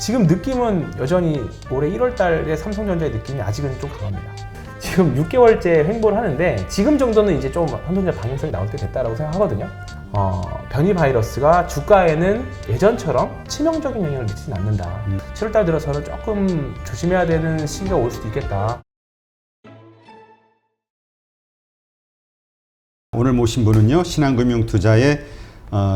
지금 느낌은 여전히 올해 1월 달에 삼성전자의 느낌이 아직은 좀 강합니다. 지금 6개월째 횡보를 하는데 지금 정도는 이제 좀 삼성전자 방향성이 나올 때 됐다라고 생각하거든요. 변이 바이러스가 주가에는 예전처럼 치명적인 영향을 미치진 않는다. 7월 달 들어서는 조금 조심해야 되는 시기가 올 수도 있겠다. 오늘 모신 분은요, 신한금융투자의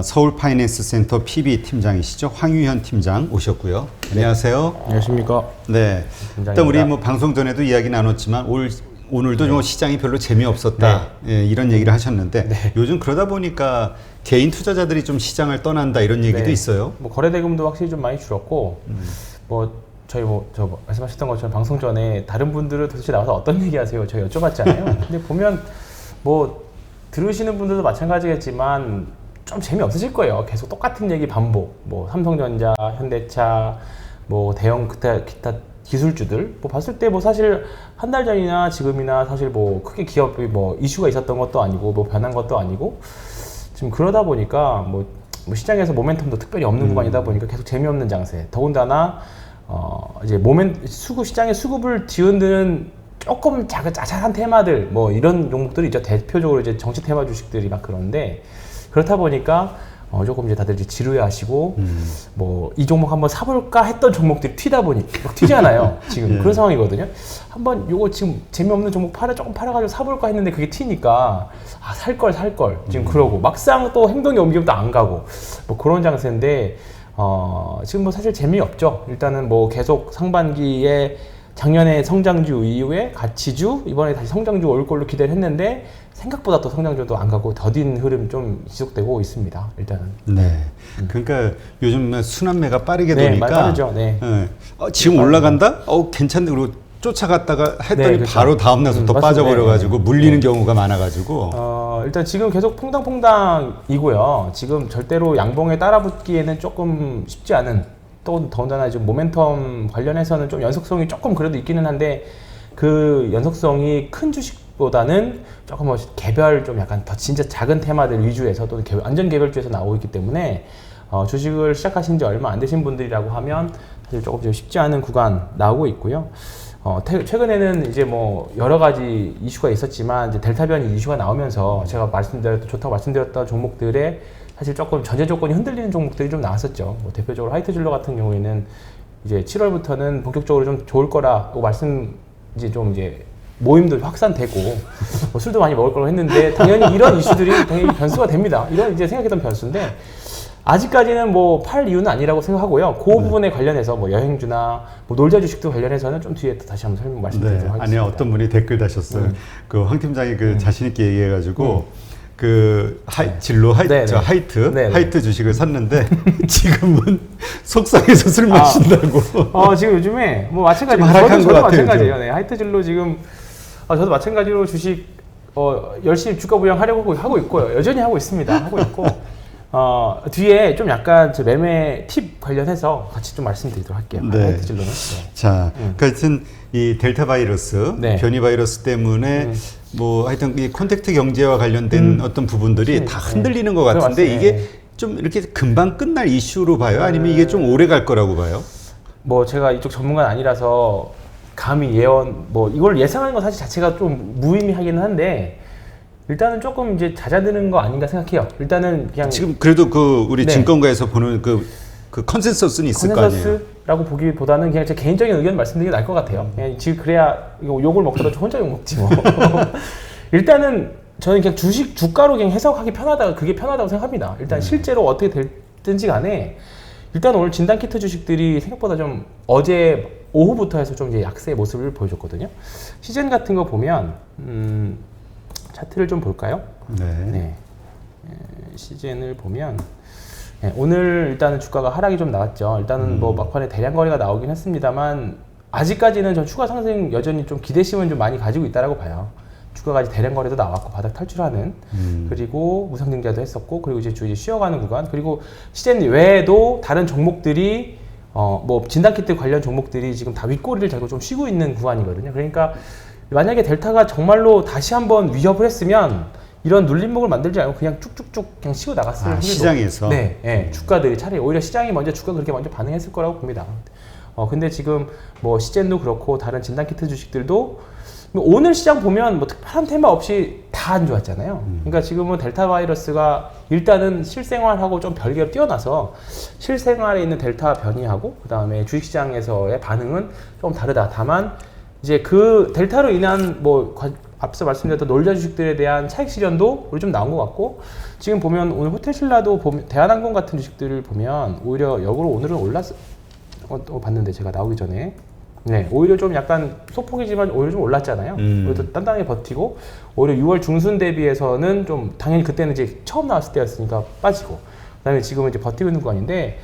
서울파이낸스센터 PB 팀장이시죠, 황유현 팀장 오셨고요. 네. 안녕하세요. 안녕하십니까. 네. 일단 우리 뭐 방송 전에도 이야기 나눴지만 오늘도 좀 시장이 별로 재미없었다. 예, 이런 얘기를 하셨는데 요즘 그러다 보니까 개인 투자자들이 좀 시장을 떠난다 이런 얘기도 있어요. 뭐 거래 대금도 확실히 좀 많이 줄었고 저희 말씀하셨던 것처럼 방송 전에 다른 분들은 도대체 나와서 어떤 얘기하세요? 저희 여쭤봤잖아요. 근데 보면 들으시는 분들도 마찬가지겠지만 좀 재미없으실 거예요. 계속 똑같은 얘기 반복. 삼성전자, 현대차, 대형 기타 기술주들 봤을 때 사실 한 달 전이나 지금이나 사실 크게 기업이 이슈가 있었던 것도 아니고 변한 것도 아니고 지금 그러다 보니까 시장에서 모멘텀도 특별히 없는 구간이다 보니까 계속 재미없는 장세. 더군다나 이제 시장의 수급을 뒤흔드는 조금 짜잘한 테마들 이런 종목들이 있죠. 대표적으로 이제 정치 테마 주식들이 막 그런데 그렇다 보니까 조금 이제 다들 이제 지루해하시고 이 종목 한번 사볼까 했던 종목들이 튀다 보니 막 튀잖아요. 지금 그런 상황이거든요. 한번 요거 지금 재미없는 종목 조금 팔아가지고 사볼까 했는데 그게 튀니까 살 걸 지금 그러고 막상 또 행동이 옮기면 또 안 가고 그런 장세인데 지금 사실 재미없죠. 일단은 계속 상반기에 작년에 성장주 이후에 가치주, 이번에 다시 성장주 올 걸로 기대를 했는데 생각보다 또 성장주도 안 가고 더딘 흐름 좀 지속되고 있습니다. 일단은. 네. 그러니까 요즘 순환매가 빠르게 도니까. 빠르죠. 네. 지금 올라간다? 괜찮네. 그리고 쫓아갔다가 했더니 그렇죠. 바로 다음 날부터 또 빠져버려가지고 물리는 경우가 많아가지고. 일단 지금 계속 퐁당퐁당이고요. 지금 절대로 양봉에 따라붙기에는 조금 쉽지 않은. 또 더군다나 지금 모멘텀 관련해서는 좀 연속성이 조금 그래도 있기는 한데 그 연속성이 큰 주식보다는 조금 개별 좀 약간 더 진짜 작은 테마들 위주에서 또는 완전 개별주에서 나오고 있기 때문에 주식을 시작하신 지 얼마 안 되신 분들이라고 하면 사실 조금 좀 쉽지 않은 구간 나오고 있고요. 최근에는 이제 여러 가지 이슈가 있었지만 이제 델타 변이 이슈가 나오면서 제가 좋다고 말씀드렸던 종목들의 사실 조금 전제 조건이 흔들리는 종목들이 좀 나왔었죠. 대표적으로 하이트진로 같은 경우에는 이제 7월부터는 본격적으로 좀 좋을 거라고 이제 모임도 확산되고 술도 많이 먹을 거라고 했는데 당연히 이런 이슈들이 당연히 변수가 됩니다. 이런 이제 생각했던 변수인데 아직까지는 팔 이유는 아니라고 생각하고요. 그 부분에 관련해서 여행주나 놀자 주식도 관련해서는 좀 뒤에 또 다시 한번 말씀드리도록 하겠습니다. 아니요, 어떤 분이 댓글 다셨어요. 그 황 팀장이 자신 있게 얘기해가지고. 하이트 주식을 샀는데 지금은 속상해서 술 마신다고. 지금 요즘에 마찬가지로 저도 마찬가지예요. 네, 하이트 진로 지금 저도 마찬가지로 주식 열심히 주가 부양하려고 하고 있고요. 여전히 하고 있습니다. 하고 있고 뒤에 좀 약간 제 매매 팁 관련해서 같이 좀 말씀드리도록 할게요. 네. 하이트 진로는. 자, 하여튼 이 델타 바이러스, 변이 바이러스 때문에 하여튼 이 콘택트 경제와 관련된 어떤 부분들이 다 흔들리는 것 같은데 이게 좀 이렇게 금방 끝날 이슈로 봐요? 아니면 이게 좀 오래 갈 거라고 봐요? 제가 이쪽 전문가는 아니라서 감히 이걸 예상하는 것 사실 자체가 좀 무의미하기는 한데 일단은 조금 이제 잦아드는 거 아닌가 생각해요. 일단은 그냥 지금 그래도 우리 증권가에서 보는 그 컨센서스는 있을 거 아니에요? 컨센서스라고 보기보다는 그냥 제 개인적인 의견 말씀드리는 게 나을 것 같아요. 그냥 지금 그래야 욕을 먹더라도 혼자 욕 먹지 일단은 저는 그냥 주가로 그냥 해석하기 그게 편하다고 생각합니다. 일단 실제로 어떻게 될든지 간에 일단 오늘 진단키트 주식들이 생각보다 좀 어제 오후부터 해서 좀 이제 약세의 모습을 보여줬거든요. 시즌 같은 거 보면 차트를 좀 볼까요? 네. 시즌을 보면 오늘 일단은 주가가 하락이 좀 나왔죠. 일단은 막판에 대량 거래가 나오긴 했습니다만 아직까지는 저 추가 상승 여전히 좀 기대심은 좀 많이 가지고 있다라고 봐요. 주가가 대량 거래도 나왔고 바닥 탈출하는 그리고 무상 증자도 했었고 그리고 이제 쉬어가는 구간 그리고 시즌 외에도 다른 종목들이 진단키트 관련 종목들이 지금 다 윗꼬리를 달고 좀 쉬고 있는 구간이거든요. 그러니까 만약에 델타가 정말로 다시 한번 위협을 했으면 이런 눌림목을 만들지 않고 그냥 쭉쭉쭉 그냥 치고 나갔을 확률도 시장에서 네, 네, 주가들이 차라리 오히려 시장이 먼저 주가 그렇게 먼저 반응했을 거라고 봅니다. 근데 지금 뭐 시젠도 그렇고 다른 진단키트 주식들도 오늘 시장 보면 뭐 특별한 테마 없이 다 안 좋았잖아요. 그러니까 지금은 델타 바이러스가 일단은 실생활하고 좀 별개로 뛰어나서 실생활에 있는 델타 변이하고 그 다음에 주식시장에서의 반응은 좀 다르다. 다만 이제 그 델타로 인한 뭐 앞서 말씀드렸던 놀자 주식들에 대한 차익 실현도 우리 좀 나온 것 같고 지금 보면 오늘 호텔신라도 보면 대한항공 같은 주식들을 보면 오히려 역으로 오늘은 올랐어. 봤는데 제가 나오기 전에 네, 오히려 좀 약간 소폭이지만 오히려 좀 올랐잖아요. 오히려 또 단단하게 버티고 오히려 6월 중순 대비해서는 좀 당연히 그때는 이제 처음 나왔을 때였으니까 빠지고 그다음에 지금은 이제 버티고 있는 구간인데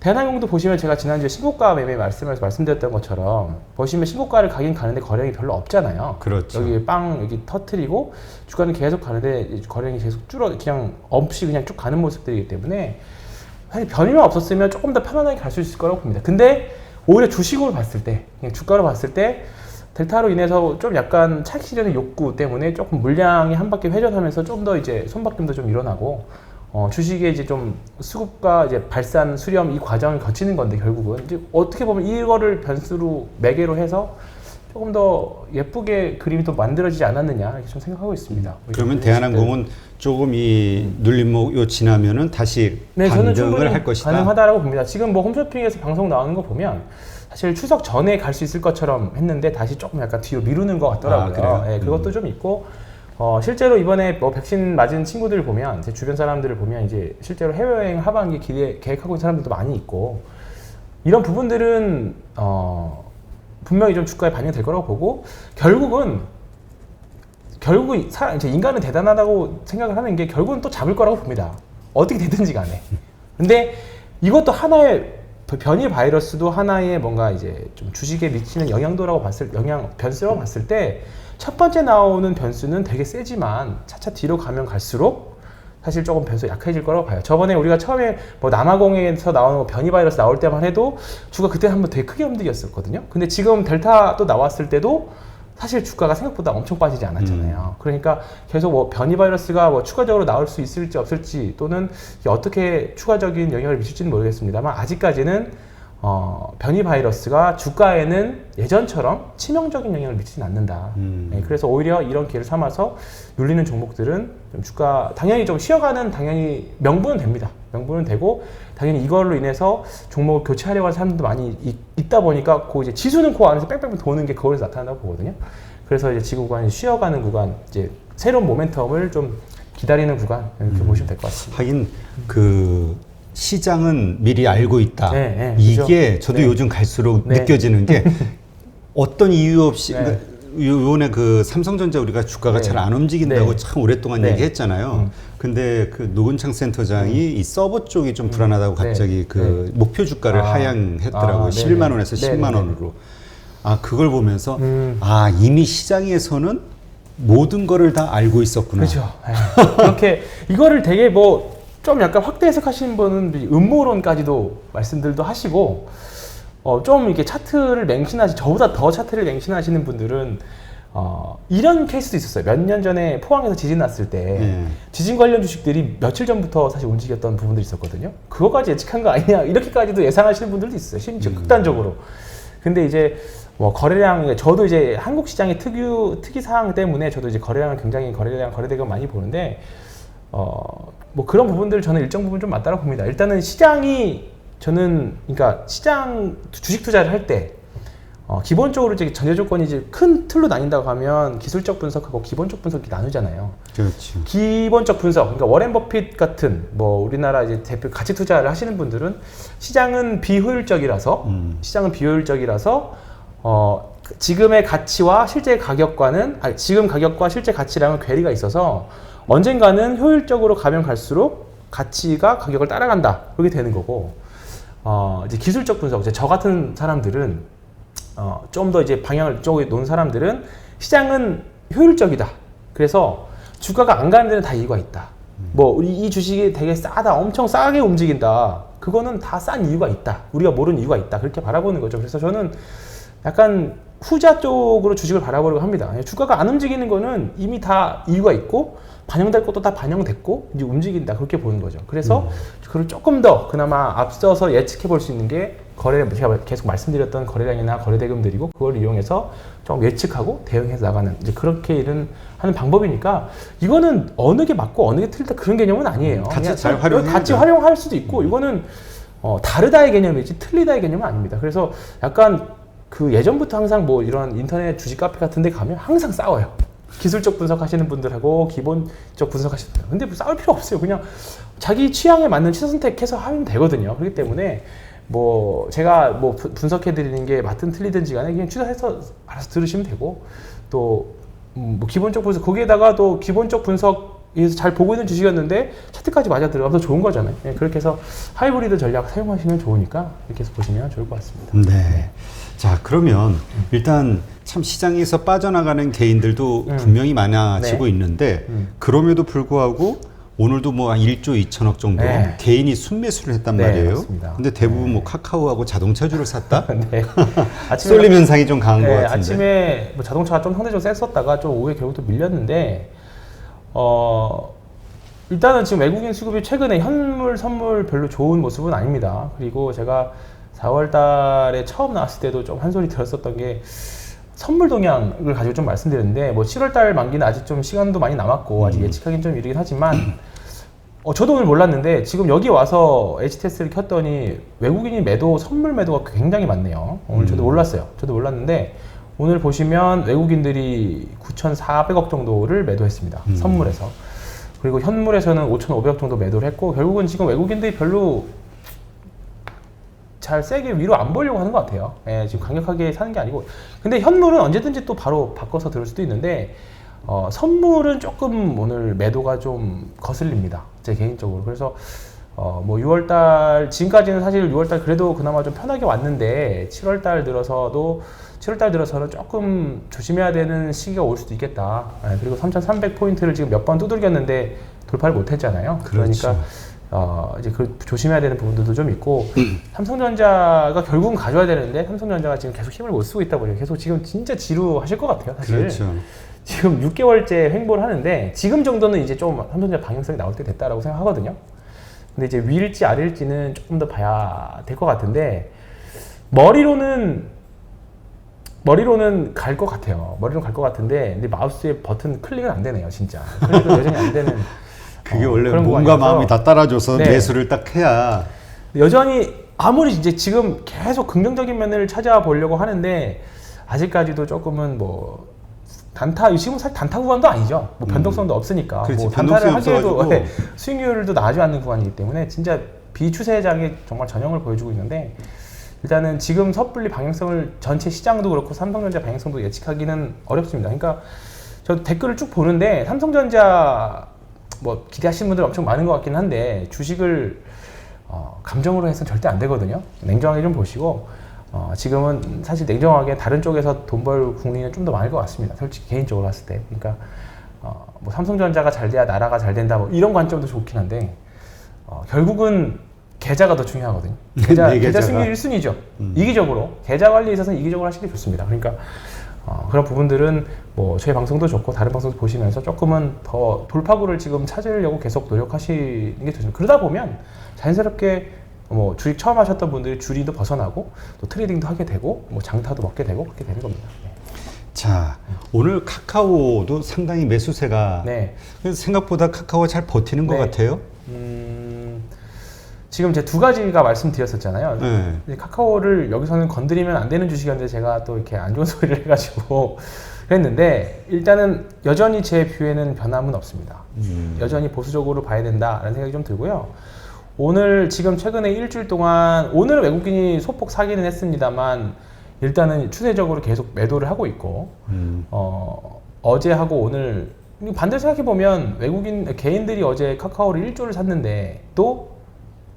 대한항공도 보시면 제가 지난주에 신고가 매매 말씀드렸던 것처럼 보시면 신고가를 가긴 가는데 거래량이 별로 없잖아요. 그렇죠. 여기 터트리고 주가는 계속 가는데 거래량이 계속 그냥 없이 그냥 쭉 가는 모습들이기 때문에 사실 변이만 없었으면 조금 더 편안하게 갈 수 있을 거라고 봅니다. 근데 오히려 주식으로 봤을 때, 그냥 주가로 봤을 때 델타로 인해서 좀 약간 차익 실현의 욕구 때문에 조금 물량이 한 바퀴 회전하면서 좀 더 이제 손바뀜도 좀 일어나고 주식에 이제 좀 수급과 이제 발산, 수렴 이 과정을 거치는 건데 결국은 이제 어떻게 보면 이거를 변수로 매개로 해서 조금 더 예쁘게 그림이 또 만들어지지 않았느냐 이렇게 좀 생각하고 있습니다. 그러면 대한항공은 조금 이 눌림목 요 지나면은 다시 네, 반등을 할 것이다. 가능하다라고 봅니다. 지금 뭐 홈쇼핑에서 방송 나오는 거 보면 사실 추석 전에 갈 수 있을 것처럼 했는데 다시 조금 약간 뒤로 미루는 것 같더라고요. 네, 그것도 좀 있고 실제로 이번에 뭐 백신 맞은 친구들 보면 제 주변 사람들을 보면 이제 실제로 해외여행 하반기 계획하고 있는 사람들도 많이 있고 이런 부분들은 분명히 좀 주가에 반영될 거라고 보고 결국 이제 인간은 대단하다고 생각을 하는 게 결국은 또 잡을 거라고 봅니다. 어떻게 되든지 간에. 근데 이것도 하나의 변이 바이러스도 하나의 뭔가 이제 좀 주식에 미치는 변수라고 봤을 때 첫 번째 나오는 변수는 되게 세지만 차차 뒤로 가면 갈수록 사실 조금 변수 약해질 거라고 봐요. 저번에 우리가 처음에 뭐 남아공에서 나오는 변이 바이러스 나올 때만 해도 주가 그때 한번 되게 크게 움직였었거든요. 근데 지금 델타 또 나왔을 때도 사실 주가가 생각보다 엄청 빠지지 않았잖아요. 그러니까 계속 뭐 변이 바이러스가 뭐 추가적으로 나올 수 있을지 없을지 또는 어떻게 추가적인 영향을 미칠지는 모르겠습니다만 아직까지는 변이 바이러스가 주가에는 예전처럼 치명적인 영향을 미치지는 않는다. 네, 그래서 오히려 이런 기회를 삼아서 눌리는 종목들은 좀 주가 당연히 좀 쉬어가는 당연히 명분은 됩니다. 명분은 되고 당연히 이걸로 인해서 종목을 교체하려고 하는 사람들도 많이 있다 보니까 이제 지수는 그 안에서 뺑뺑뺑 도는 게 거기서 나타난다고 보거든요. 그래서 이제 지금 구간이 쉬어가는 구간, 이제 새로운 모멘텀을 좀 기다리는 구간 이렇게 보시면 될 것 같습니다. 하긴 시장은 미리 알고 있다. 네, 이게 그렇죠? 저도 요즘 갈수록 느껴지는 게 어떤 이유 없이 요번에 그 삼성전자 우리가 주가가 잘 안 움직인다고 참 오랫동안 얘기했잖아요. 근데 그 노근창 센터장이 이 서버 쪽이 좀 불안하다고 갑자기 그 목표 주가를 하향했더라고요. 11만 원에서 10만 원으로. 그걸 보면서 이미 시장에서는 모든 거를 다 알고 있었구나. 그렇죠. 그렇게 이거를 되게 좀 약간 확대 해석하시는 분은 음모론까지도 말씀들도 하시고 좀 이렇게 차트를 저보다 더 차트를 맹신하시는 분들은 이런 케이스도 있었어요. 몇 년 전에 포항에서 지진 났을 때 지진 관련 주식들이 며칠 전부터 사실 움직였던 부분들이 있었거든요. 그거까지 예측한 거 아니냐 이렇게까지도 예상하시는 분들도 있어요. 심지어 극단적으로. 근데 이제 거래량, 저도 이제 한국 시장의 특이 사항 때문에 저도 이제 거래대금 많이 보는데 그런 부분들 저는 일정 부분 좀 맞다고 봅니다. 일단은 그러니까 주식 투자를 할 때 기본적으로 이제 전제 조건이 이제 큰 틀로 나뉜다고 하면 기술적 분석하고 기본적 분석이 나누잖아요. 그렇죠. 기본적 분석, 그러니까 워렌 버핏 같은 우리나라 이제 대표 가치 투자를 하시는 분들은 시장은 비효율적이라서 지금의 가치와 실제 가격과는 지금 가격과 실제 가치랑은 괴리가 있어서 언젠가는 효율적으로 가면 갈수록 가치가 가격을 따라간다. 그렇게 되는 거고, 이제 기술적 분석, 저 같은 사람들은, 좀 더 이제 방향을 쪽에 놓은 사람들은 시장은 효율적이다. 그래서 주가가 안 가는 데는 다 이유가 있다. 이 주식이 되게 싸다. 엄청 싸게 움직인다. 그거는 다 싼 이유가 있다. 우리가 모르는 이유가 있다. 그렇게 바라보는 거죠. 그래서 저는 약간 후자 쪽으로 주식을 바라보려고 합니다. 주가가 안 움직이는 거는 이미 다 이유가 있고, 반영될 것도 다 반영됐고 이제 움직인다 그렇게 보는 거죠. 그래서 그걸 조금 더 그나마 앞서서 예측해 볼 수 있는 게 제가 계속 말씀드렸던 거래량이나 거래대금들이고 그걸 이용해서 좀 예측하고 대응해서 나가는 이제 그렇게 하는 방법이니까 이거는 어느 게 맞고 어느 게 틀리다 그런 개념은 아니에요. 같이 잘 활용해 같이 활용할 수도 있고 이거는 다르다의 개념이지 틀리다의 개념은 아닙니다. 그래서 약간 그 예전부터 항상 뭐 이런 인터넷 주식 카페 같은 데 가면 항상 싸워요. 기술적 분석하시는 분들하고 기본적 분석하시는 분들. 근데 뭐 싸울 필요 없어요. 그냥 자기 취향에 맞는 취사 선택해서 하면 되거든요. 그렇기 때문에 뭐 제가 뭐 분석해 드리는 게 맞든 틀리든지 간에 그냥 취사해서 알아서 들으시면 되고 또 뭐 기본적 분석 거기에다가 또 기본적 분석에서 잘 보고 있는 주식이었는데 차트까지 맞아 들어가서 좋은 거잖아요. 네, 그렇게 해서 하이브리드 전략 사용하시면 좋으니까 이렇게 해서 보시면 좋을 것 같습니다. 네. 자, 그러면 일단 참 시장에서 빠져나가는 개인들도 분명히 많아지고 네. 있는데 그럼에도 불구하고 오늘도 뭐 1조 2천억 정도 네. 개인이 순매수를 했단 네, 말이에요. 맞습니다. 근데 대부분 뭐 카카오하고 자동차주를 샀다? 네. 쏠림 현상이 좀 강한 것 같은데. 아침에 뭐 자동차가 좀 상대적으로 셌었다가 좀 오후에 결국 또 밀렸는데 일단은 지금 외국인 수급이 최근에 현물 선물 별로 좋은 모습은 아닙니다. 그리고 제가 4월 달에 처음 나왔을 때도 좀 한 소리 들었었던 게 선물 동향을 가지고 좀 말씀드렸는데 뭐 7월 달 만기는 아직 좀 시간도 많이 남았고 아직 예측하기는 좀 이르긴 하지만 저도 오늘 몰랐는데 지금 여기 와서 HTS를 켰더니 외국인이 선물 매도가 굉장히 많네요. 오늘 저도 몰랐어요. 저도 몰랐는데 오늘 보시면 외국인들이 9,400억 정도를 매도했습니다. 선물에서. 그리고 현물에서는 5,500억 정도 매도를 했고 결국은 지금 외국인들이 별로 잘 세게 위로 안 보려고 하는 것 같아요. 예, 지금 강력하게 사는 게 아니고. 근데 현물은 언제든지 또 바로 바꿔서 들을 수도 있는데 선물은 조금 오늘 매도가 좀 거슬립니다. 제 개인적으로. 그래서 뭐 6월달 지금까지는 사실 6월달 그래도 그나마 좀 편하게 왔는데 7월달 들어서는 조금 조심해야 되는 시기가 올 수도 있겠다. 예, 그리고 3,300포인트를 지금 몇 번 두들겼는데 돌파를 못 했잖아요. 그렇죠. 그러니까 이제 조심해야 되는 부분들도 좀 있고 삼성전자가 결국은 가져야 되는데 삼성전자가 지금 계속 힘을 못 쓰고 있다 보니까 계속 지금 진짜 지루하실 것 같아요. 사실. 그렇죠. 지금 6개월째 횡보를 하는데 지금 정도는 이제 좀 삼성전자 방향성이 나올 때 됐다라고 생각하거든요. 근데 이제 위일지 아래일지는 조금 더 봐야 될 것 같은데 머리로는 갈 것 같아요. 머리로는 갈 것 같은데 근데 마우스의 버튼 클릭은 안 되네요, 진짜. 클릭은 여전히 안 되는. 그게 원래 그런 몸과 구간이라서. 마음이 다 따라줘서 네. 매수를 딱 해야. 여전히 아무리 이제 지금 계속 긍정적인 면을 찾아보려고 하는데 아직까지도 조금은 뭐 지금 사실 단타 구간도 아니죠. 뭐 변동성도 없으니까. 그렇지, 뭐 단타를 변동성이 하기에도 없어가지고. 수익률도 나아지 않는 구간이기 때문에 진짜 비추세장의 정말 전형을 보여주고 있는데 일단은 지금 섣불리 방향성을 전체 시장도 그렇고 삼성전자 방향성도 예측하기는 어렵습니다. 그러니까 저 댓글을 쭉 보는데 삼성전자 뭐 기대하시는 분들 엄청 많은 것 같긴 한데 주식을 감정으로 해서는 절대 안 되거든요. 냉정하게 좀 보시고 지금은 사실 냉정하게 다른 쪽에서 돈 벌 국민은 좀 더 많을 것 같습니다. 솔직히 개인적으로 봤을 때. 그러니까 뭐 삼성전자가 잘 돼야 나라가 잘 된다 뭐 이런 관점도 좋긴 한데 결국은 계좌가 더 중요하거든요. 계좌 승률 1순위죠. 이기적으로 계좌 관리에 있어서는 이기적으로 하시는 게 좋습니다. 그러니까 그런 부분들은 뭐 저희 방송도 좋고 다른 방송도 보시면서 조금은 더 돌파구를 지금 찾으려고 계속 노력하시는 게 좋습니다. 그러다 보면 자연스럽게 뭐 주식 처음 하셨던 분들이 주리도 벗어나고 또 트레이딩도 하게 되고 뭐 장타도 먹게 되고 그렇게 되는 겁니다. 네. 자, 오늘 카카오도 상당히 매수세가 생각보다 카카오가 잘 버티는 것 같아요. 지금 제 두 가지가 말씀드렸었잖아요. 카카오를 여기서는 건드리면 안 되는 주식이었는데 제가 또 이렇게 안 좋은 소리를 해가지고 그랬는데 일단은 여전히 제 뷰에는 변함은 없습니다. 여전히 보수적으로 봐야 된다라는 생각이 좀 들고요. 오늘 지금 최근에 일주일 동안 오늘은 외국인이 소폭 사기는 했습니다만 일단은 추세적으로 계속 매도를 하고 있고 어제하고 오늘 반대로 생각해보면 개인들이 어제 카카오를 1조를 샀는데 또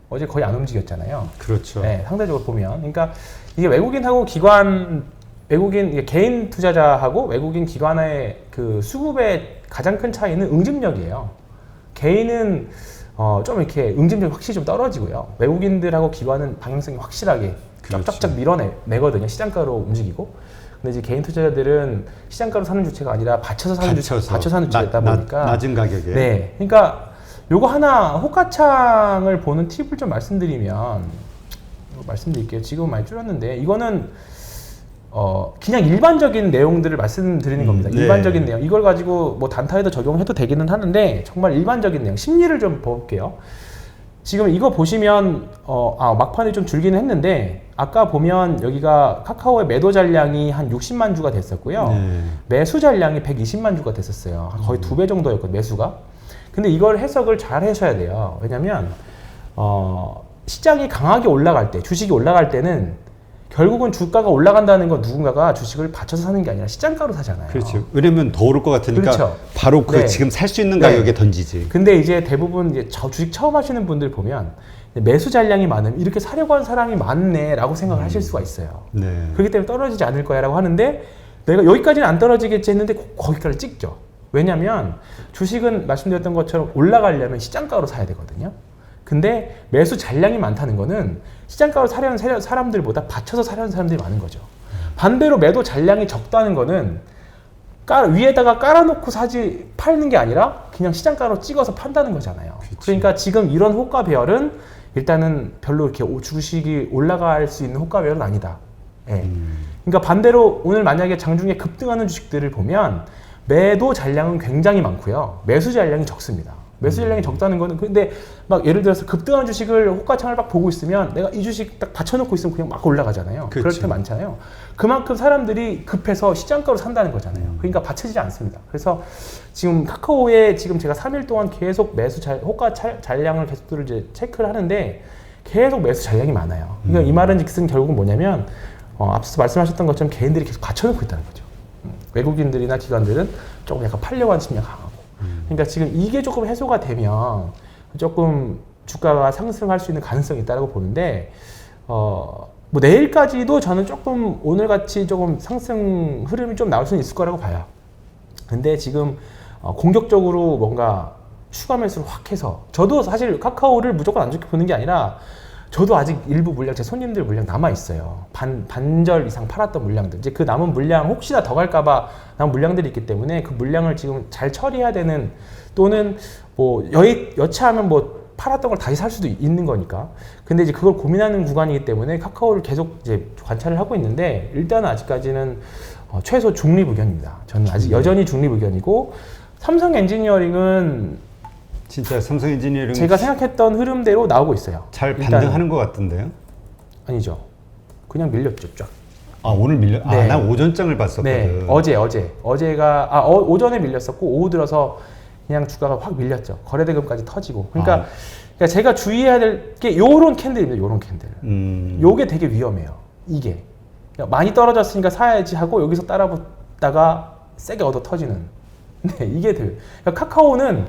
어제 거의 안 움직였잖아요. 그렇죠. 네, 상대적으로 보면. 그러니까 이게 외국인하고 개인 투자자하고 외국인 기관의 그 수급의 가장 큰 차이는 응집력이에요. 개인은 좀 이렇게 응집력이 확실히 좀 떨어지고요. 외국인들하고 기관은 방향성이 확실하게 쫙쫙쫙 밀어내거든요. 시장가로 움직이고. 근데 이제 개인 투자자들은 시장가로 사는 주체가 아니라 받쳐서 사는 주체였다 보니까 낮은 가격에. 네, 그러니까 요거 하나 호가창을 보는 팁을 좀 말씀드릴게요. 지금 많이 줄였는데 이거는 그냥 일반적인 내용들을 말씀드리는 겁니다. 일반적인 내용. 이걸 가지고 뭐 단타에도 적용해도 되기는 하는데 정말 일반적인 내용, 심리를 좀 볼게요. 지금 이거 보시면 막판에 좀 줄기는 했는데 아까 보면 여기가 카카오의 매도 잔량이 한 60만 주가 됐었고요. 매수 잔량이 120만 주가 됐었어요. 거의 2배 정도였거든요, 매수가. 근데 이걸 해석을 잘 하셔야 돼요. 왜냐면 시장이 강하게 올라갈 때, 주식이 올라갈 때는 결국은 주가가 올라간다는 건 누군가가 주식을 받쳐서 사는 게 아니라 시장가로 사잖아요. 그렇죠. 왜냐면 더 오를 것 같으니까 그렇죠. 바로 지금 살 수 있는 가격에 던지지. 근데 이제 대부분 주식 처음 하시는 분들 보면 매수 잔량이 많으면 이렇게 사려고 하는 사람이 많네라고 생각을 하실 수가 있어요. 그렇기 때문에 떨어지지 않을 거야라고 하는데 내가 여기까지는 안 떨어지겠지 했는데 거기까지 찍죠. 왜냐면 주식은 말씀드렸던 것처럼 올라가려면 시장가로 사야 되거든요. 근데 매수 잔량이 많다는 거는 시장가로 사려는 사람들보다 받쳐서 사려는 사람들이 많은 거죠. 반대로 매도 잔량이 적다는 거는 위에다가 깔아놓고 팔는 게 아니라 그냥 시장가로 찍어서 판다는 거잖아요. 그치. 그러니까 지금 이런 호가 배열은 일단은 별로 이렇게 주식이 올라갈 수 있는 호가 배열은 아니다. 예. 그러니까 반대로 오늘 만약에 장중에 급등하는 주식들을 보면 매도 잔량은 굉장히 많고요. 매수 잔량이 적습니다. 매수 잔량이 적다는 거는 근데 막 예를 들어서 급등하는 주식을 호가창을 막 보고 있으면 내가 이 주식 딱 받쳐놓고 있으면 그냥 막 올라가잖아요. 그럴 때 많잖아요. 그만큼 사람들이 급해서 시장가로 산다는 거잖아요. 그러니까 받쳐지지 않습니다. 그래서 지금 카카오에 지금 제가 3일 동안 계속 호가 잔량을 계속 이제 체크를 하는데 계속 매수 잔량이 많아요. 그러니까 이 말은 즉슨 결국은 뭐냐면 앞서 말씀하셨던 것처럼 개인들이 계속 받쳐놓고 있다는 거죠. 외국인들이나 기관들은 조금 약간 팔려고 하는 심리가 강하고. 그러니까 지금 이게 조금 해소가 되면 조금 주가가 상승할 수 있는 가능성이 있다고 보는데 뭐 내일까지도 저는 조금 오늘같이 조금 상승 흐름이 좀 나올 수는 있을 거라고 봐요. 근데 지금 공격적으로 뭔가 추가 매수를 확 해서 저도 사실 카카오를 무조건 안 좋게 보는 게 아니라 저도 아직 일부 물량, 제 손님들 물량 남아있어요. 반절 이상 팔았던 물량들. 이제 그 남은 물량 혹시나 더 갈까봐 남은 물량들이 있기 때문에 그 물량을 지금 잘 처리해야 되는 또는 뭐 여차하면 뭐 팔았던 걸 다시 살 수도 있는 거니까. 근데 이제 그걸 고민하는 구간이기 때문에 카카오를 계속 이제 관찰을 하고 있는데 일단은 아직까지는 최소 중립 의견입니다. 저는 아직 여전히 중립 의견이고 삼성 엔지니어링은 진짜 삼성 엔지니어링 제가 생각했던 흐름대로 나오고 있어요. 잘 반등하는 것 같던데요? 아니죠. 그냥 밀렸죠, 쫙. 오늘 밀려? 네. 나 오전장을 봤었거든. 네, 어제가 오전에 밀렸었고 오후 들어서 그냥 주가가 확 밀렸죠. 거래대금까지 터지고. 그러니까 제가 주의해야 될 게 요런 캔들입니다. 요런 캔들. 요게 되게 위험해요. 이게 그러니까 많이 떨어졌으니까 사야지 하고 여기서 따라붙다가 세게 얻어 터지는. 네, 이게 돼요. 그러니까 카카오는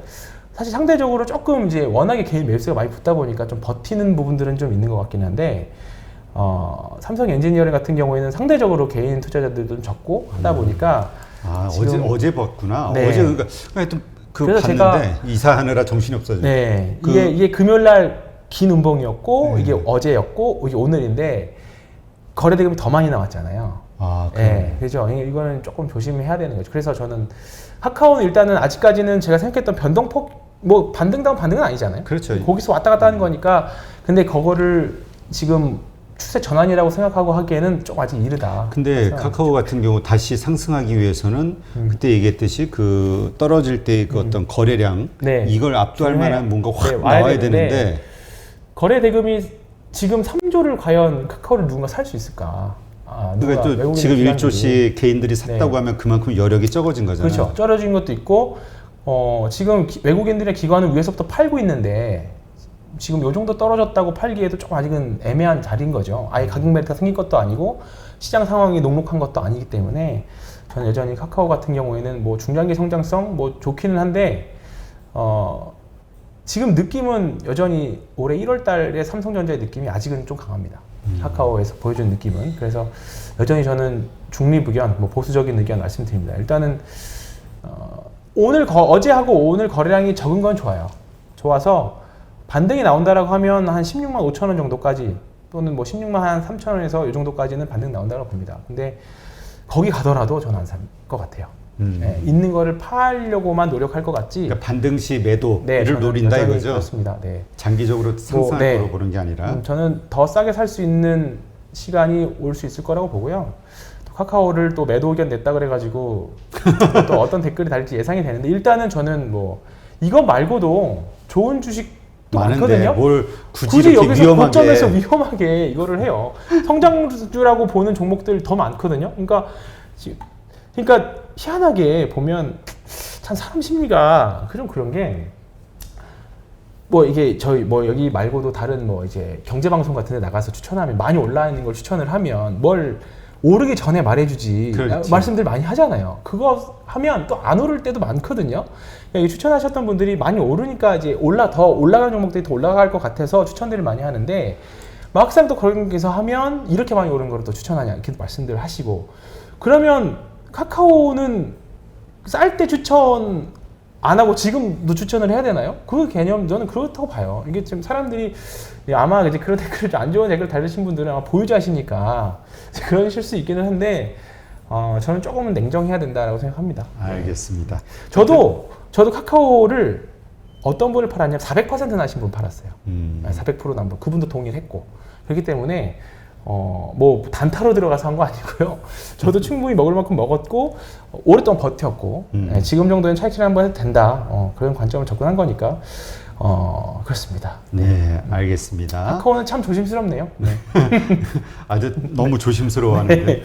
사실 상대적으로 조금 이제 워낙에 개인 매수가 많이 붙다 보니까 좀 버티는 부분들은 좀 있는 것 같긴 한데 삼성 엔지니어링 같은 경우에는 상대적으로 개인 투자자들도 적고 하다 보니까 어제 봤구나. 네. 어제 그러니까 하여튼 그래서 봤는데 제가 이사하느라 정신이 없어져. 네, 이게 금요일 날 긴 운봉이었고 이게 어제였고 이게 오늘인데 거래대금이 더 많이 나왔잖아요. 네, 그죠. 이거는 조금 조심해야 되는 거죠. 그래서 저는 카카오는 일단은 아직까지는 제가 생각했던 변동폭 뭐 반등다운 반등은 아니잖아요. 그렇죠. 거기서 왔다 갔다 하는 거니까. 근데 그거를 지금 추세 전환이라고 생각하고 하기에는 좀 아직 이르다. 근데 카카오 같은 경우 다시 상승하기 위해서는 그때 얘기했듯이 그 떨어질 때 그 어떤 거래량 이걸 압도할 만한 뭔가 확 나와야 되는데 거래 대금이 지금 3조를 과연 카카오를 누군가 살 수 있을까? 그러니까 또 지금 1조씩 개인들이 샀다고 하면 그만큼 여력이 적어진 거잖아요. 그렇죠. 떨어진 것도 있고 지금 외국인들의 기관은 위에서부터 팔고 있는데 지금 요 정도 떨어졌다고 팔기에도 조금 아직은 애매한 자리인 거죠. 아예 가격 메리트가 생긴 것도 아니고 시장 상황이 녹록한 것도 아니기 때문에 저는 여전히 카카오 같은 경우에는 뭐 중장기 성장성 뭐 좋기는 한데 지금 느낌은 여전히 올해 1월 달에 삼성전자의 느낌이 아직은 좀 강합니다. 카카오에서 보여준 느낌은. 그래서 여전히 저는 중립 의견, 뭐 보수적인 의견 말씀드립니다. 일단은 어제하고 오늘 거래량이 적은 건 좋아요. 좋아서 반등이 나온다라고 하면 한 16만 5천 원 정도까지 또는 뭐 16만 3천 원에서 이 정도까지는 반등 나온다고 봅니다. 근데 거기 가더라도 저는 안 살 것 같아요. 네, 있는 거를 팔려고만 노력할 것 같지. 그러니까 반등 시 매도를 노린다 이거죠. 그렇습니다. 네. 장기적으로 상승할 네. 거로 보는 게 아니라. 저는 더 싸게 살 수 있는 시간이 올 수 있을 거라고 보고요. 또 카카오를 또 매도 의견 냈다 그래가지고 또 어떤 댓글이 달릴지 예상이 되는데 일단은 저는 뭐 이거 말고도 좋은 주식도 많거든요. 뭘 굳이 여기서 위험하게. 고점에서 위험하게 이거를 해요. 성장주라고 보는 종목들 더 많거든요. 그러니까 희한하게 보면 참 사람 심리가 그런 게 뭐 이게 저희 뭐 여기 말고도 다른 뭐 이제 경제 방송 같은 데 나가서 추천하면 많이 올라 있는 걸 추천을 하면 뭘 오르기 전에 말해주지. 그렇지. 말씀들 많이 하잖아요. 그거 하면 또 안 오를 때도 많거든요. 그러니까 추천하셨던 분들이 많이 오르니까 이제 더 올라가는 종목들이 더 올라갈 것 같아서 추천들을 많이 하는데 막상 또 거기서 하면 이렇게 많이 오른 거를 또 추천하냐 이렇게 말씀들 하시고 그러면 카카오는 쌀 때 추천 안 하고 지금도 추천을 해야 되나요? 그 개념 저는 그렇다고 봐요. 이게 지금 사람들이 아마 이제 그런 댓글 안 좋은 댓글 달리신 분들은 아마 보유자시니까 그러실 수 있기는 한데 저는 조금은 냉정해야 된다라고 생각합니다. 알겠습니다. 저도 카카오를 어떤 분을 팔았냐면 400% 나신 분 팔았어요. 400% 난 분. 그분도 동의를 했고 그렇기 때문에 뭐 단타로 들어가서 한 거 아니고요. 저도 충분히 먹을 만큼 먹었고 오랫동안 버텼고 지금 정도는 차익실현 한번 해도 된다. 그런 관점을 접근한 거니까 그렇습니다. 네, 알겠습니다. 카카오는 참 조심스럽네요. 네. 아주 너무 조심스러워하는데.